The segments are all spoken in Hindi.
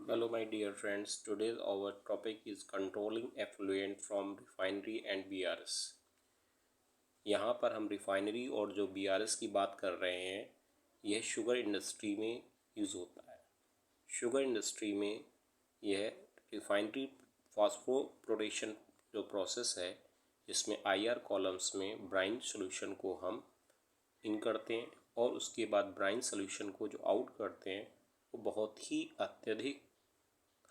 Hello my dear friends, today our topic is controlling effluent from refinery and BRS। यहाँ पर हम रिफाइनरी और जो BRS की बात कर रहे हैं, यह शुगर इंडस्ट्री में यूज़ होता है। शुगर इंडस्ट्री में यह रिफाइनरी फास्फोप्रोडेशन जो प्रोसेस है, जिसमें IR कॉलम्स में ब्राइन सॉल्यूशन को हम इन करते हैं और उसके बाद ब्राइन सॉल्यूशन को जो आउट करते हैं वो बहुत ही अत्यधिक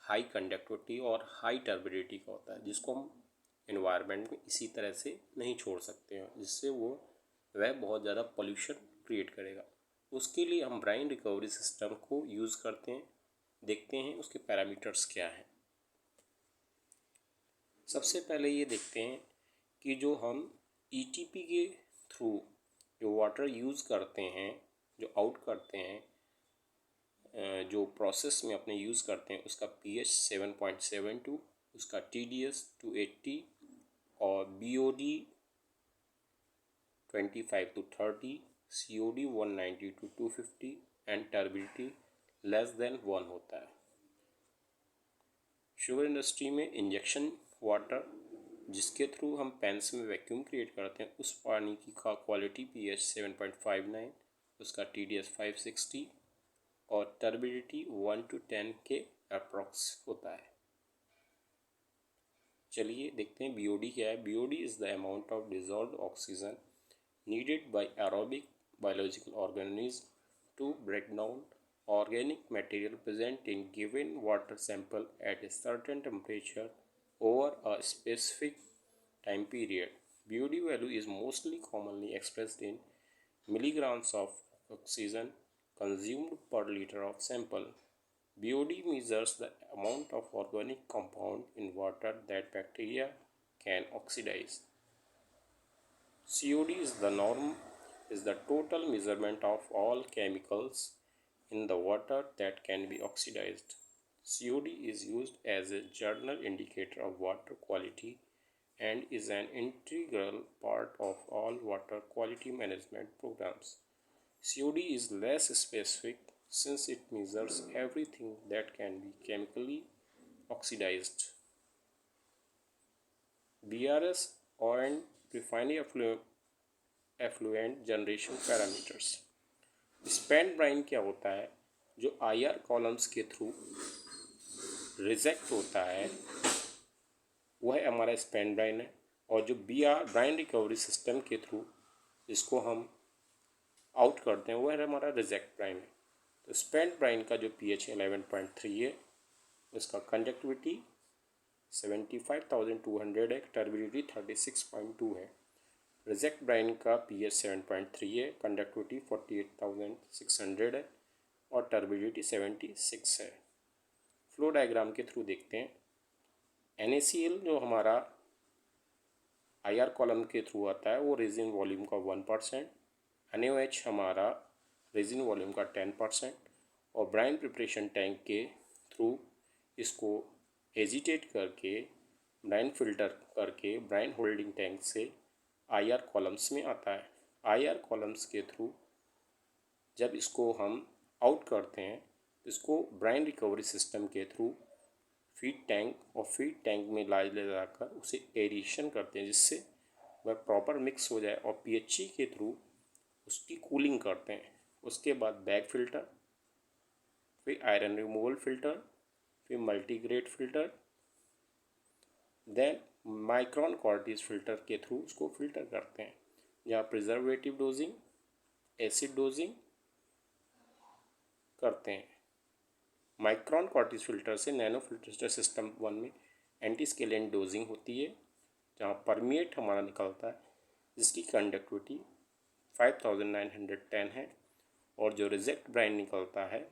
हाई कंडक्टिविटी और हाई टर्बिडिटी का होता है, जिसको हम एनवायरनमेंट में इसी तरह से नहीं छोड़ सकते हैं, जिससे वह बहुत ज़्यादा पोल्यूशन क्रिएट करेगा। उसके लिए हम ब्राइन रिकवरी सिस्टम को यूज़ करते हैं। देखते हैं उसके पैरामीटर्स क्या हैं। सबसे पहले ये देखते हैं कि जो हम ETP के थ्रू जो वाटर यूज़ करते हैं, जो आउट करते हैं, जो प्रोसेस में अपने यूज़ करते हैं, उसका pH 7.72, उसका TDS 280 और BOD 25 to 30, COD 190 to 250 and turbidity less than 1 होता है। शुगर इंडस्ट्री में इंजेक्शन वाटर जिसके थ्रू हम पेंस में वैक्यूम क्रिएट करते हैं, उस पानी की क्वालिटी pH 7.59, उसका TDS 560 और टर्बिडिटी 1 to 10 के अप्रॉक्स होता है। चलिए देखते हैं BOD क्या है। BOD is the amount of dissolved oxygen needed by aerobic biological organism to break down organic material present in given water sample at a certain temperature over a specific time period. BOD value is mostly commonly expressed in milligrams of oxygen consumed per liter of sample. BOD measures the amount of organic compound in water that bacteria can oxidize. COD is the total measurement of all chemicals in the water that can be oxidized. COD is used as a general indicator of water quality and is an integral part of all water quality management programs. COD is less specific since it measures everything that can be chemically oxidized. BRS and refinery effluent generation parameters. Spent brine क्या होता है? जो IR कॉलम्स के थ्रू रिजेक्ट होता है वह हमारा स्पेंट ब्राइन है, और जो ब्राइन रिकवरी सिस्टम के थ्रू इसको हम आउट करते हैं वह हमारा रिजेक्ट ब्राइन है। तो स्पेंट ब्राइन का जो pH 11.3 है, उसका कंडक्टिविटी 75,200 है, टर्बिडिटी 36.2 है। रिजेक्ट ब्राइन का pH 7.3 है, कंडक्टिविटी 48,600 है और टर्बिडिटी 76 है। फ्लो डायग्राम के थ्रू देखते हैं। NaCl जो हमारा IR कॉलम के थ्रू आता है वो रेजिन वॉल्यूम का 1%, NaOH हमारा रेजिन वॉल्यूम का 10% और ब्राइन प्रिपरेशन टैंक के थ्रू इसको एजिटेट करके ब्राइन फिल्टर करके ब्राइन होल्डिंग टैंक से IR कॉलम्स में आता है। IR कॉलम्स के थ्रू जब इसको हम आउट करते हैं, इसको ब्राइन रिकवरी सिस्टम के थ्रू फीड टैंक और फीड टैंक में ले जाकर उसे एरेशन करते हैं, जिससे वह प्रॉपर मिक्स हो जाए, और PHE के थ्रू उसकी कूलिंग करते हैं। उसके बाद बैग फिल्टर, फिर आयरन रिमूवल फिल्टर, फिर मल्टीग्रेड फिल्टर, देन माइक्रॉन कॉर्टिस फिल्टर के थ्रू उसको फिल्टर करते हैं, जहाँ प्रिजर्वेटिव डोजिंग, एसिड डोजिंग करते हैं। माइक्रॉन कॉर्टिस फिल्टर से नैनो फिल्टर सिस्टम 1 में एंटी स्केलेंट डोजिंग होती है, जहाँ परमिएट हमारा निकलता है जिसकी कंडक्टिविटी 5910 है, और जो रिजेक्ट ब्राइन निकलता है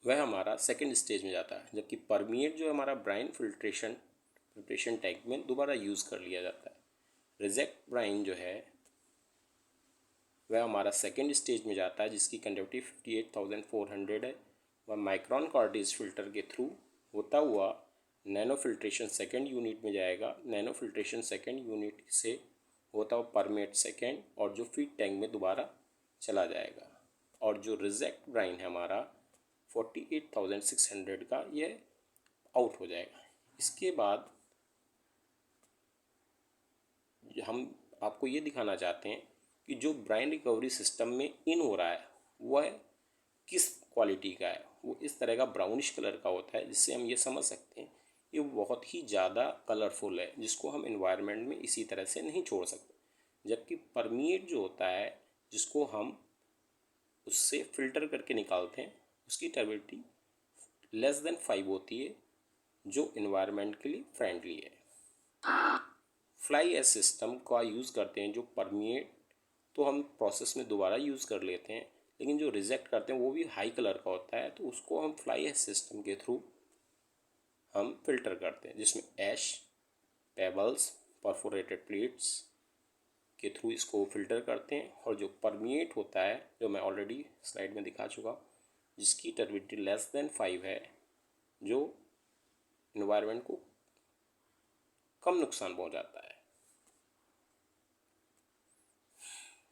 वह हमारा सेकेंड स्टेज में जाता है, जबकि परमिएट जो हमारा ब्राइन प्रिपरेशन टैंक में दोबारा यूज़ कर लिया जाता है। रिजेक्ट ब्राइन जो है वह हमारा सेकेंड स्टेज में जाता है, जिसकी कंडक्टिविटी 58,400 है। वह माइक्रॉन कॉर्टिस फिल्टर के थ्रू होता हुआ नैनो फिल्ट्रेशन सेकेंड यूनिट में जाएगा। नैनो फिल्ट्रेशन सेकेंड यूनिट से होता हुआ परमिएट सेकेंड, और जो फीड टैंक में दोबारा चला जाएगा। और जो रिजेक्ट ब्राइन है हमारा 48,600 का ये आउट हो जाएगा। इसके बाद हम आपको ये दिखाना चाहते हैं कि जो ब्राइन रिकवरी सिस्टम में इन हो रहा है वह किस क्वालिटी का है। वो इस तरह का ब्राउनिश कलर का होता है, जिससे हम ये समझ सकते हैं ये बहुत ही ज़्यादा कलरफुल है, जिसको हम इन्वायरमेंट में इसी तरह से नहीं छोड़ सकते। जबकि परमिएट जो होता है, जिसको हम उससे फ़िल्टर करके निकालते हैं, उसकी टर्बिडिटी लेस देन 5 होती है, जो इन्वायरमेंट के लिए फ्रेंडली है। फ्लाई एश सिस्टम का यूज़ करते हैं। जो परमिएट तो हम प्रोसेस में दोबारा यूज़ कर लेते हैं, लेकिन जो रिजेक्ट करते हैं वो भी हाई कलर का होता है, तो उसको हम फ्लाई एश सिस्टम के थ्रू हम फिल्टर करते हैं, जिसमें ऐश, पेबल्स, परफोरेटेड प्लेट्स के थ्रू इसको फिल्टर करते हैं। और जो परमिएट होता है, जो मैं ऑलरेडी स्लाइड में दिखा चुका, जिसकी टर्बिडिटी लेस देन 5 है, जो इन्वायरमेंट को कम नुकसान पहुंचाता है।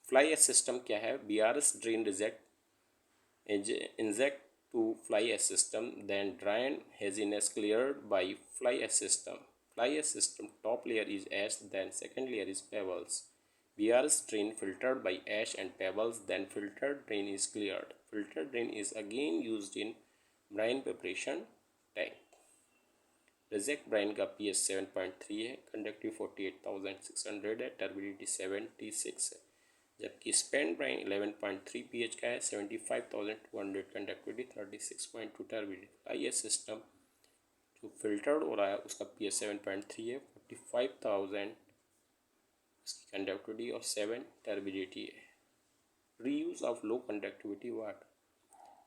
फ्लाई एश सिस्टम क्या है? BRS drain reject inject to fly ash system, then drain haziness cleared by fly ash system. Fly ash system top layer is ash, then second layer is pebbles. BRS drain filtered by ash and pebbles, then filtered drain is cleared. Filtered drain is again used in brine preparation tank. Reject brine का pH 7.3 है, कंडक्टिविटी 48,600 है, टर्बिडिटी 76 है। जबकि स्पेंड ब्राइन 11.3 pH का है, 75,200 कंडक्टिविटी, 36.2 टर्बिडिटी। IS सिस्टम जो फिल्टर्ड हो रहा है उसका pH 7.3 है, 45,000 इसकी कंडक्टिविटी और 7 टर्बिडिटी है। Reuse of low conductivity water.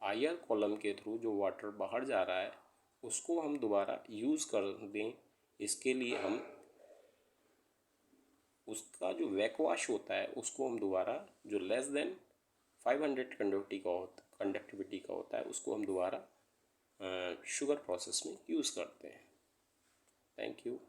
IR column के थ्रू जो वाटर बाहर जा रहा है उसको हम दोबारा यूज़ कर दें, इसके लिए हम उसका जो वैकवाश होता है उसको हम दोबारा, जो लेस देन 500 कंडक्टिविटी का होता है, उसको हम दोबारा शुगर प्रोसेस में यूज़ करते हैं। Thank you.